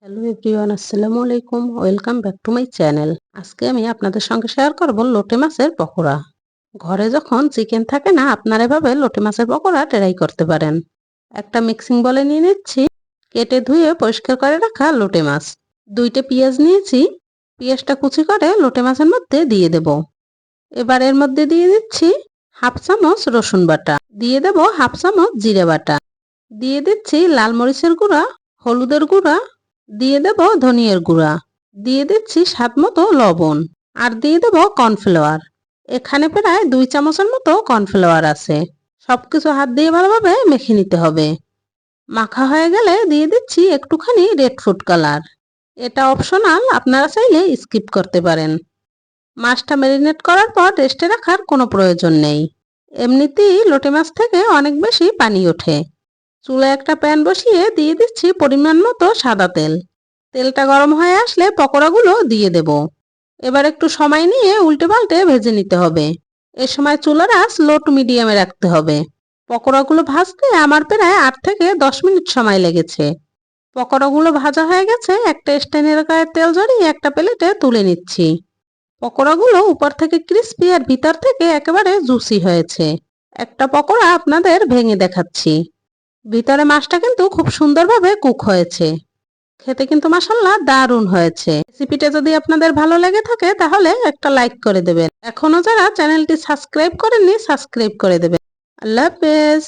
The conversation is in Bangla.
হ্যালো এভরিওয়ান, আসসালামু আলাইকুম। Welcome back to my channel. আজকে আমি আপনাদের সঙ্গে শেয়ার করব লোটে মাছের পকোড়া। ঘরে যখন চিকেন থাকে না, আপনারা এভাবে লোটে মাছের পকোড়া ট্রাই করতে পারেন। একটা মিক্সিং বলে নিয়ে নিচ্ছি কেটে ধুয়ে পরিষ্কার করে রাখা লোটে মাছ। 2টে পেঁয়াজ নিয়েছি, পেঁয়াজটা কুচি করে লোটে মাছের মধ্যে দিয়ে দেব। এবার এর মধ্যে দিয়ে দিচ্ছি হাফ চামচ রসুন বাটা, দিয়ে দেব হাফ চামচ জিরে বাটা, দিয়ে দিচ্ছি লাল মরিচের গুঁড়া, হলুদের গুঁড়া, দিয়ে দেব ধনিয়ার গুঁড়া, দিয়ে দিচ্ছি স্বাদ মতো লবণ, আর দিয়ে দেব কর্নফ্লাওয়ার। এখানে প্রায় 2 চামচের মতো কর্নফ্লাওয়ার আছে। সবকিছু হাত দিয়ে ভালোভাবে মেখে নিতে হবে। মাখা হয়ে গেলে দিয়ে দিচ্ছি একটুখানি রেড ফুড কালার। এটা অপশনাল, আপনারা চাইলে স্কিপ করতে পারেন। মাছটা ম্যারিনেট করার পর রেস্টে রাখার কোনো প্রয়োজন নেই। এমনিতেই লোটে মাছ থেকে অনেক বেশি পানি ওঠে। চুলায় একটা প্যান বসিয়ে দিয়ে দিচ্ছি পরিমাণ মতো সাদা তেল। তেলটা গরম হয়ে আসলে পকোড়াগুলো দিয়ে দেব। এবার একটু সময় নিয়ে উল্টে পাল্টে ভেজে নিতে হবে। এ সময় চুলার আঁচ লো টু মিডিয়ামে রাখতে হবে। পকোড়াগুলো ভাজতে আমার প্রায় 8 থেকে 10 মিনিট সময় লেগেছে। পকোড়াগুলো ভাজা হয়ে গেছে, একটা স্ট্যান্ডের গায়ে তেল ঝরিয়ে একটা প্লেটে তুলে নিচ্ছি। পকোড়াগুলো উপর থেকে ক্রিস্পি আর ভিতর থেকে একেবারে জুসি হয়েছে। একটা পকোড়া আপনাদের ভেঙে দেখাচ্ছি। ভিতরে মাছটা কিন্তু খুব সুন্দরভাবে কুক হয়েছে। খেতে কিন্তু মাশাআল্লাহ দারুণ হয়েছে। রেসিপিটা যদি আপনাদের ভালো লেগে থাকে তাহলে একটা লাইক করে দেবেন। এখনো যারা চ্যানেলটি সাবস্ক্রাইব করেননি সাবস্ক্রাইব করে দেবেন। আল্লাহ হাফেজ।